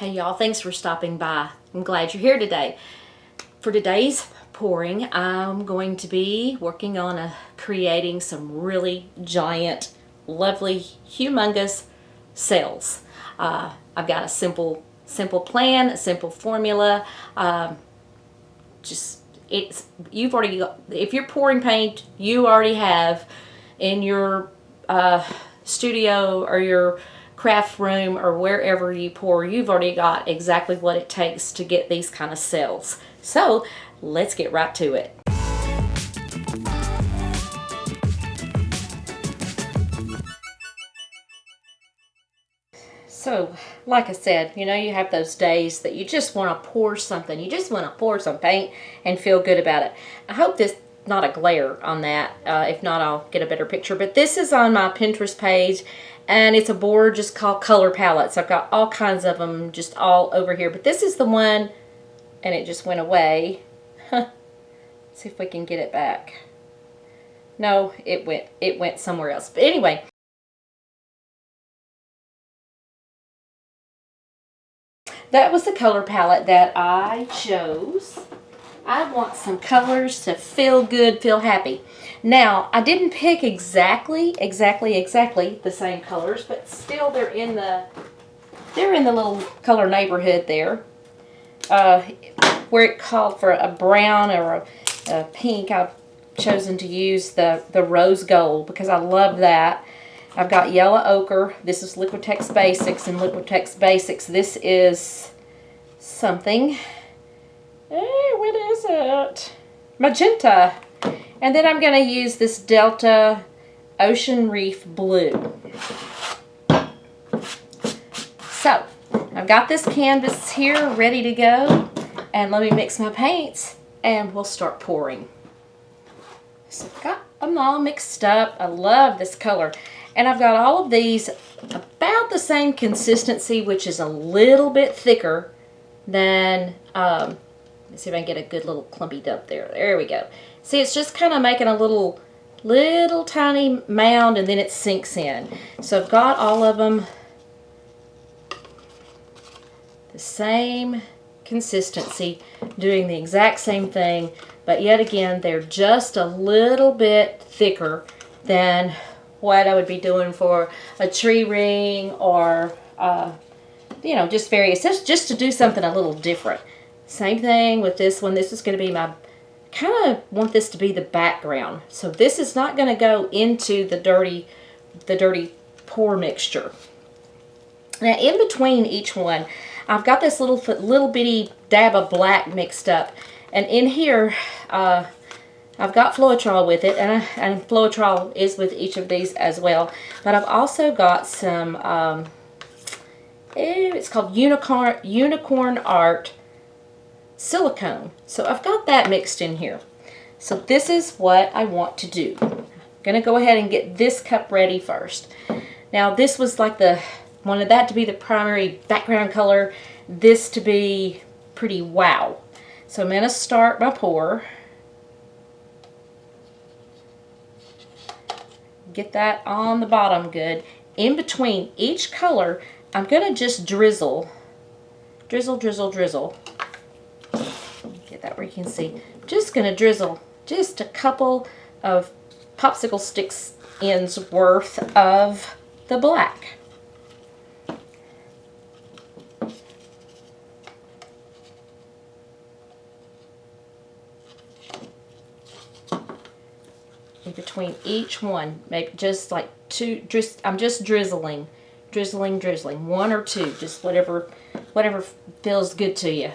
Hey y'all, thanks for stopping by. I'm glad you're here today. For today's pouring, I'm going to be working on creating some really giant, lovely, humongous cells. I've got a simple plan, a simple formula. You've already got, if you're pouring paint, you already have in your studio or your craft room or wherever you pour, you've already got exactly what it takes to get these kind of cells. So let's get right to it. So, like I said, you know, you have those days that you just want to pour something. You just want to pour some paint and feel good about it. I hope this not a glare on that. If not, I'll get a better picture. But this is on my Pinterest page, and it's a board just called Color Palettes. I've got all kinds of them just all over here. But this is the one, and it just went away. See if we can get it back. No, it went somewhere else. But anyway. That was the color palette that I chose. I want some colors to feel good, feel happy. Now, I didn't pick exactly the same colors, but still they're in the little color neighborhood there. Where it called for a brown or a pink, I've chosen to use the rose gold because I love that. I've got yellow ochre. This is Liquitex Basics, and Liquitex Basics, this is something. Hey, what is it? Magenta. And then I'm going to use this Delta Ocean Reef Blue. So, I've got this canvas here ready to go. And let me mix my paints and we'll start pouring. So I've got them all mixed up. I love this color. And I've got all of these about the same consistency, which is a little bit thicker than, let's see if I can get a good little clumpy dump there. There we go. See, it's just kind of making a little tiny mound, and then it sinks in. So I've got all of them the same consistency, doing the exact same thing, but yet again, they're just a little bit thicker than what I would be doing for a tree ring or, you know, just various, just to do something a little different. Same thing with this one. This is going to be my, kind of want this to be the background. So this is not going to go into the dirty pour mixture. Now in between each one, I've got this little bitty dab of black mixed up. And in here, I've got Floetrol with it, and Floetrol is with each of these as well. But I've also got some, it's called Unicorn Art Silicone. So I've got that mixed in here. So this is what I want to do. I'm going to go ahead and get this cup ready first. Now this was like wanted that to be the primary background color, this to be pretty wow. So I'm going to start my pour. Get that on the bottom good. In between each color, I'm going to just drizzle. Drizzle. Get that where you can see. Just going to drizzle just a couple of popsicle sticks ends worth of the black. In between each one, maybe just like two, I'm just drizzling, one or two, just whatever feels good to you.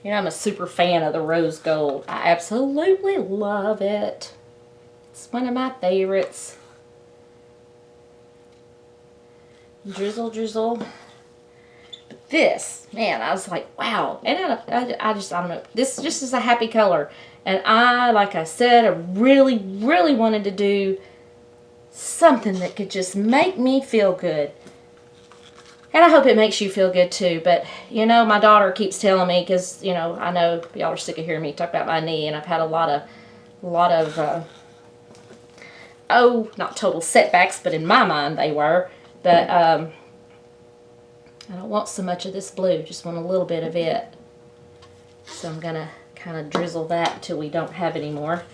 You know, I'm a super fan of the rose gold. I absolutely love it. It's one of my favorites. Drizzle. This, man, I was like, wow. And I don't know. This just is a happy color. And like I said, I really wanted to do something that could just make me feel good. And I hope it makes you feel good too. But, you know, my daughter keeps telling me, because, you know, I know y'all are sick of hearing me talk about my knee, and I've had a lot of oh, not total setbacks, but in my mind they were. But I don't want so much of this blue, just want a little bit of it. So I'm gonna kind of drizzle that until we don't have any more.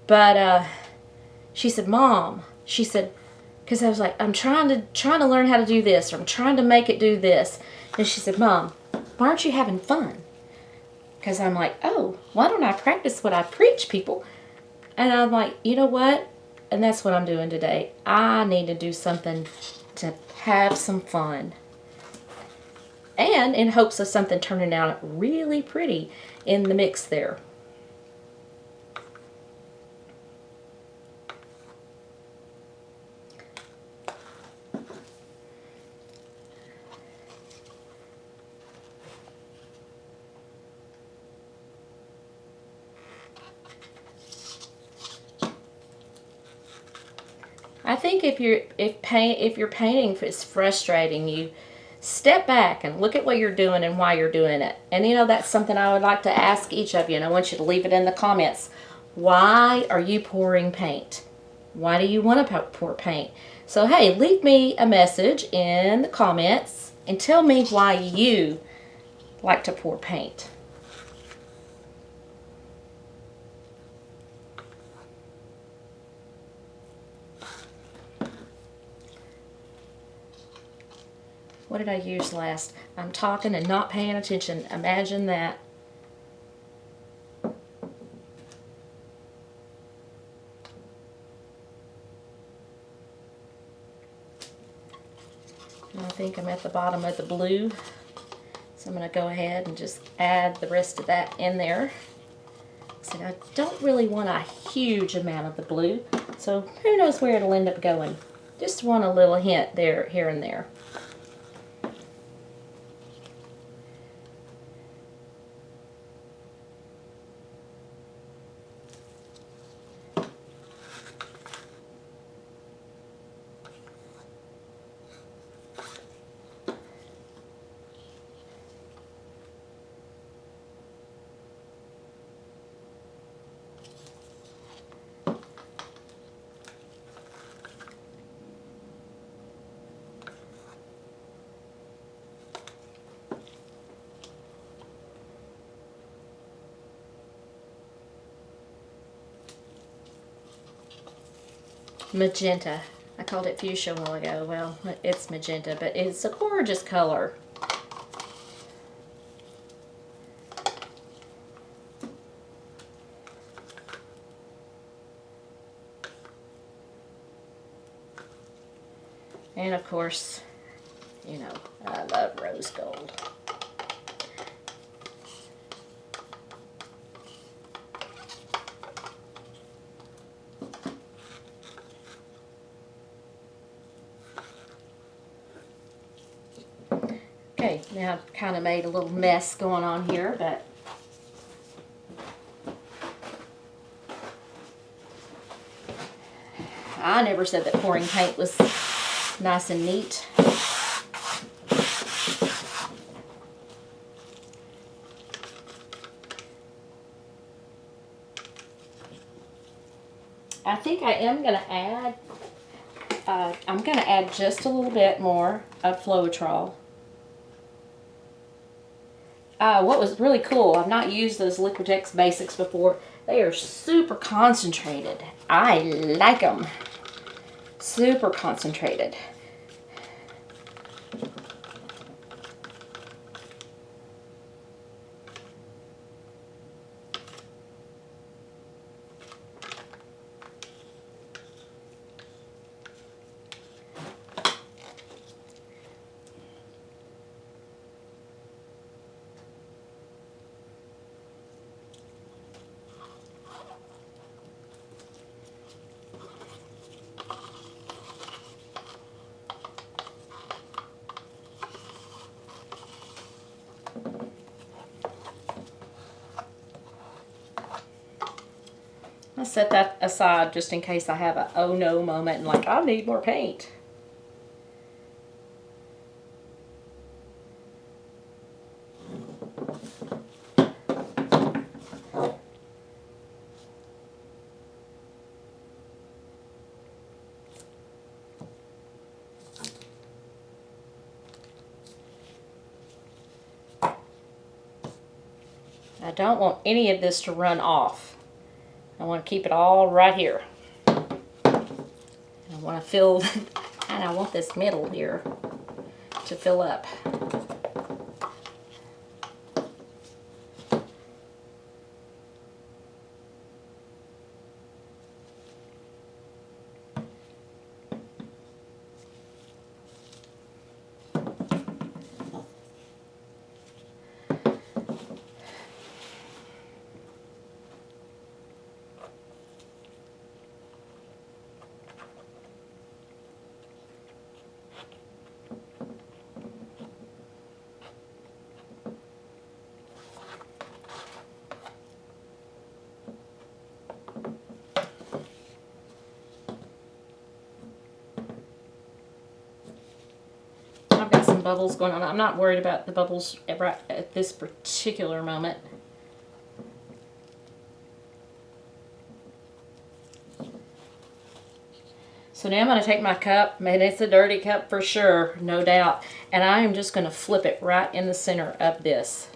But she said, Mom, she said, because I was like, I'm trying to learn how to do this, or I'm trying to make it do this. And she said, Mom, why aren't you having fun? Because I'm like, oh, why don't I practice what I preach, people? And I'm like, you know what? And that's what I'm doing today. I need to do something to have some fun. And in hopes of something turning out really pretty in the mix there. I think if your painting is frustrating you, step back and look at what you're doing and why you're doing it. And you know, that's something I would like to ask each of you, and I want you to leave it in the comments. Why are you pouring paint? Why do you want to pour paint? So hey, leave me a message in the comments and tell me why you like to pour paint. What did I use last? I'm talking and not paying attention. Imagine that. I think I'm at the bottom of the blue. So I'm going to go ahead and just add the rest of that in there. So I don't really want a huge amount of the blue. So who knows where it'll end up going. Just want a little hint there, here and there. Magenta. I called it fuchsia a while ago. Well, it's magenta, but it's a gorgeous color. And of course, you know, I love rose gold. Okay, now I've kind of made a little mess going on here, but I never said that pouring paint was nice and neat. I think I am going to add, I'm going to add just a little bit more of Floetrol. What was really cool, I've not used those Liquitex Basics before. They are super concentrated. I like them. Super concentrated. I'll set that aside just in case I have a oh no moment and like, I need more paint. I don't want any of this to run off. I want to keep it all right here. I want to fill, and I want this middle here to fill up. I've got some bubbles going on. I'm not worried about the bubbles right at this particular moment. So now I'm going to take my cup, and it's a dirty cup for sure, no doubt, and I am just going to flip it right in the center of this.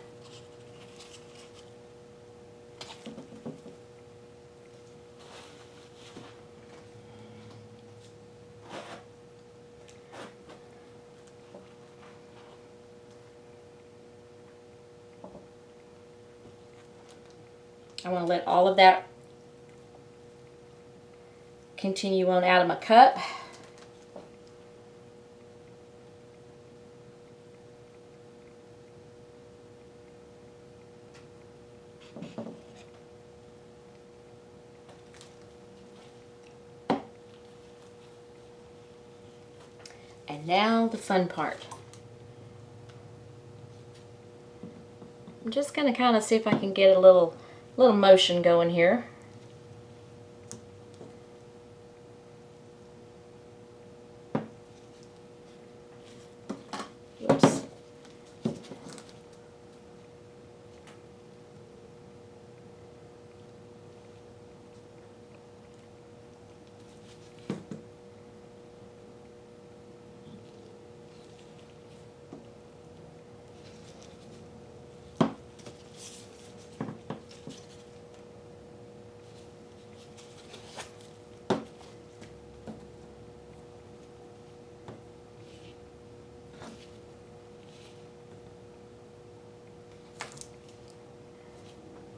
I want to let all of that continue on out of my cup. And now the fun part. I'm just going to kind of see if I can get a little motion going here. Oops.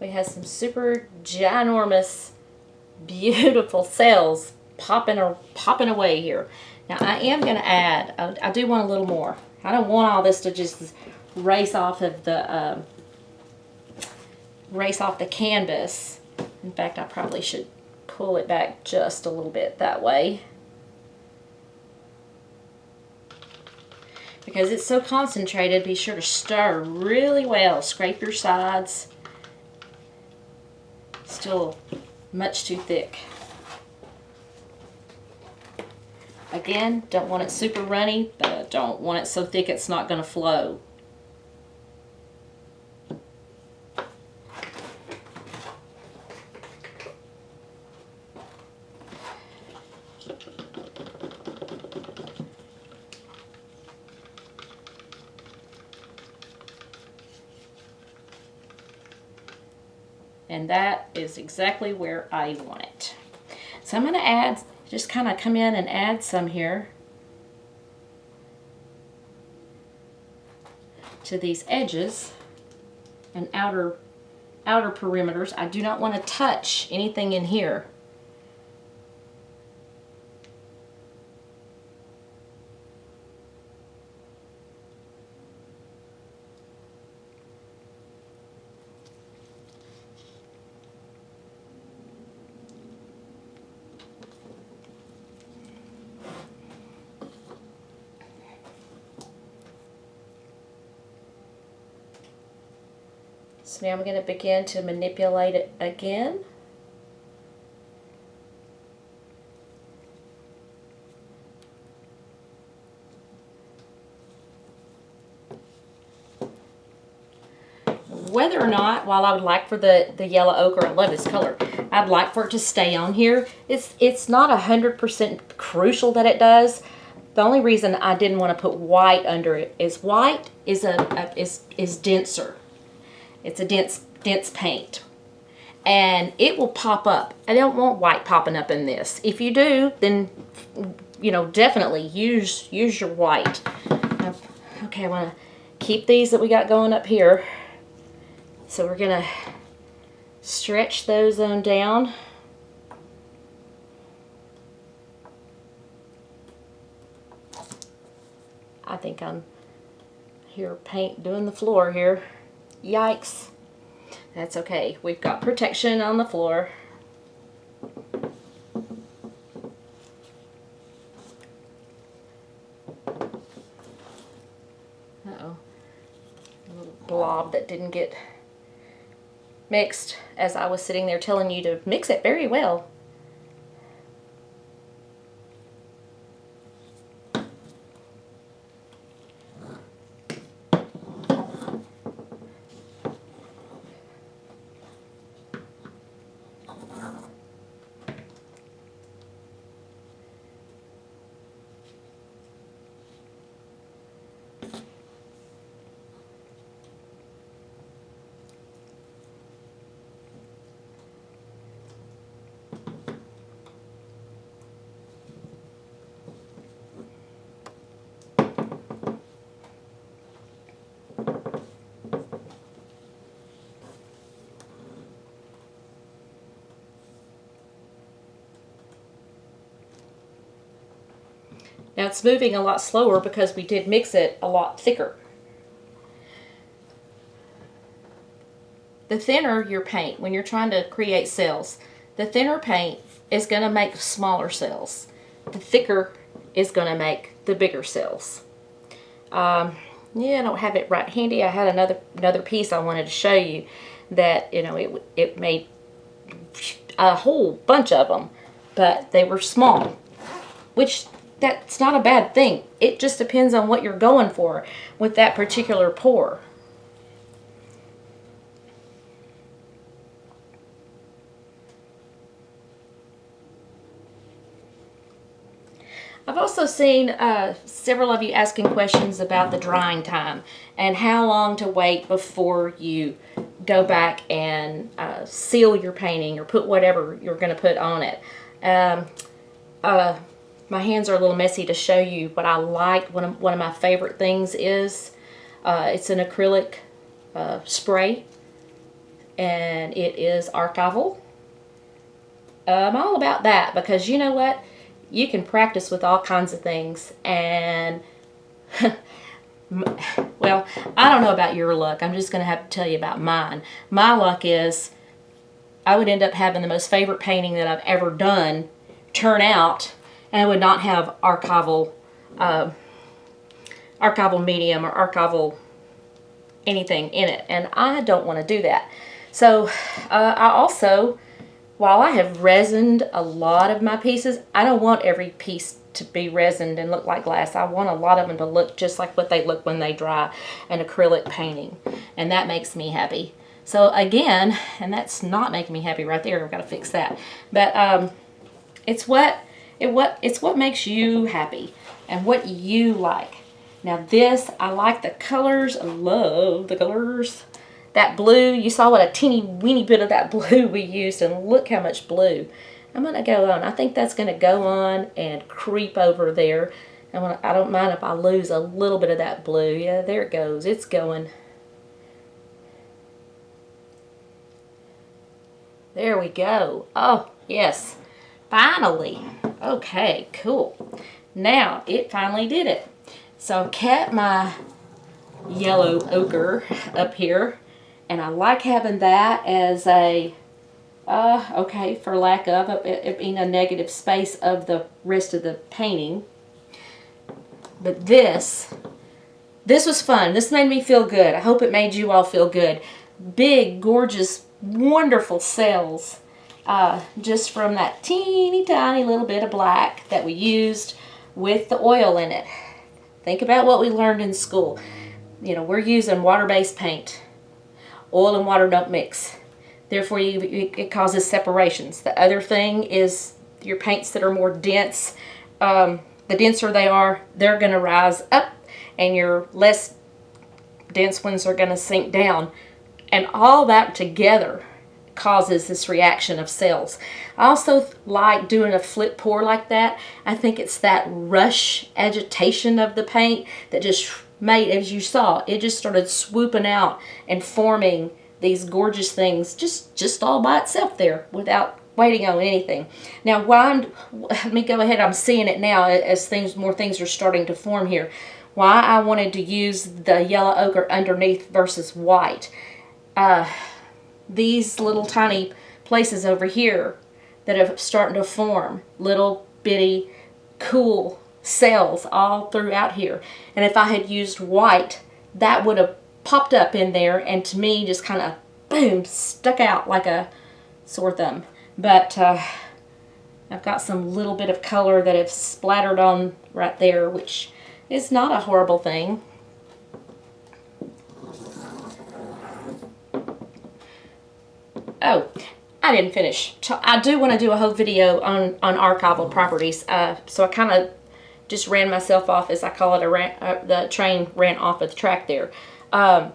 We have some super ginormous, beautiful cells popping away here. Now I am going to add, I do want a little more. I don't want all this to just race off of the canvas. In fact, I probably should pull it back just a little bit that way, because it's so concentrated. Be sure to stir really well. Scrape your sides. Still much too thick. Again, don't want it super runny, but I don't want it so thick it's not going to flow. And that is exactly where I want it. So I'm going to add, just kind of come in and add some here to these edges and outer perimeters. I do not want to touch anything in here. So now I'm going to begin to manipulate it again. Whether or not, while I would like for the yellow ochre, I love this color, I'd like for it to stay on here. It's not 100% crucial that it does. The only reason I didn't want to put white under it is white is denser. It's a dense dense paint. And it will pop up. I don't want white popping up in this. If you do, then, you know, definitely use your white. Okay, I want to keep these that we got going up here. So we're going to stretch those on down. I think I'm here doing the floor here. Yikes. That's okay. We've got protection on the floor. Uh-oh. A little blob that didn't get mixed as I was sitting there telling you to mix it very well. Now it's moving a lot slower because we did mix it a lot thicker. The thinner your paint, when you're trying to create cells, the thinner paint is going to make smaller cells. The thicker is going to make the bigger cells. Yeah, I don't have it right handy. I had another piece I wanted to show you that, you know, it made a whole bunch of them, but they were small, which that's not a bad thing. It just depends on what you're going for with that particular pour. I've also seen several of you asking questions about the drying time and how long to wait before you go back and seal your painting or put whatever you're going to put on it. My hands are a little messy to show you what I like. One of my favorite things is it's an acrylic spray, and it is archival. I'm all about that because you know what? You can practice with all kinds of things, and well, I don't know about your luck. I'm just going to have to tell you about mine. My luck is I would end up having the most favorite painting that I've ever done turn out, and I would not have archival medium or archival anything in it, and I don't want to do that. So I also, while I have resined a lot of my pieces, I don't want every piece to be resined and look like glass. I want a lot of them to look just like what they look when they dry an acrylic painting, and that makes me happy. So again, and that's not making me happy right there. I've got to fix that. But it's what makes you happy and what you like. Now this, I like the colors. I love the colors. That blue, you saw what a teeny weeny bit of that blue we used, and look how much blue. I'm going to go on. I think that's going to go on and creep over there. And I don't mind if I lose a little bit of that blue. Yeah, there it goes. It's going. There we go. Oh, yes. Finally. Okay, cool. Now, it finally did it. So I've kept my yellow ochre up here. And I like having that as a, okay, for lack of it being a negative space of the rest of the painting. But this was fun. This made me feel good. I hope it made you all feel good. Big, gorgeous, wonderful cells. Just from that teeny tiny little bit of black that we used with the oil in it. Think about what we learned in school. You know, we're using water-based paint. Oil and water don't mix. Therefore, it causes separations. The other thing is your paints that are more dense, the denser they are, they're going to rise up, and your less dense ones are going to sink down. And all that together causes this reaction of cells. I also like doing a flip pour like that. I think it's that rush agitation of the paint that just made, as you saw, it just started swooping out and forming these gorgeous things just all by itself there without waiting on anything. Now, let me go ahead, I'm seeing it now as more things are starting to form here. Why I wanted to use the yellow ochre underneath versus white. These little tiny places over here that are starting to form little bitty cool cells all throughout here. And if I had used white, that would have popped up in there and to me just kind of boom, stuck out like a sore thumb. But I've got some little bit of color that have splattered on right there, which is not a horrible thing. Oh, I didn't finish. I do want to do a whole video on archival properties. So I kind of just ran myself off, as I call it, the train ran off of the track there. I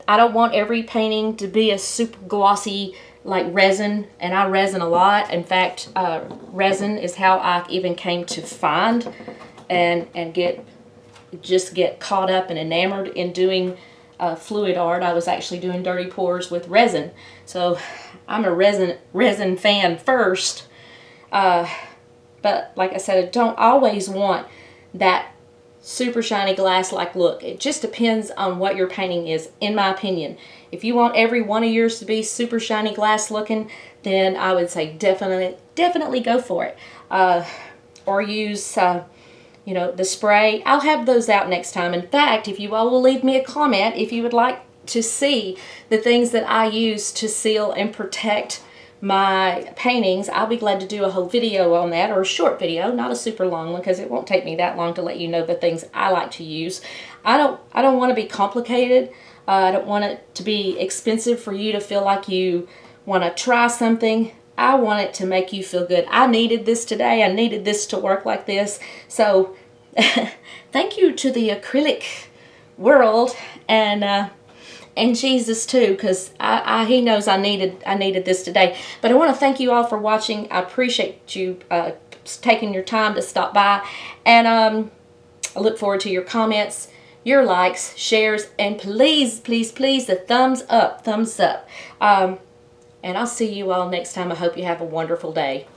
don't want every painting to be a super glossy like resin, and I resin a lot. In fact, resin is how I even came to find and get caught up and enamored in doing fluid art. I was actually doing dirty pours with resin, so I'm a resin fan first. But like I said, I don't always want that super shiny glass-like look. It just depends on what your painting is, in my opinion. If you want every one of yours to be super shiny glass looking, then I would say definitely go for it. Or use you know, the spray. I'll have those out next time. In fact, if you all will leave me a comment if you would like to see the things that I use to seal and protect my paintings, I'll be glad to do a whole video on that, or a short video, not a super long one, because it won't take me that long to let you know the things I like to use. I don't want to be complicated. I don't want it to be expensive for you to feel like you want to try something. I want it to make you feel good. I needed this today. I needed this to work like this. So thank you to the acrylic world and Jesus too, because he knows I needed this today. But I want to thank you all for watching. I appreciate you taking your time to stop by, and I look forward to your comments, your likes, shares, and please the thumbs up. And I'll see you all next time. I hope you have a wonderful day.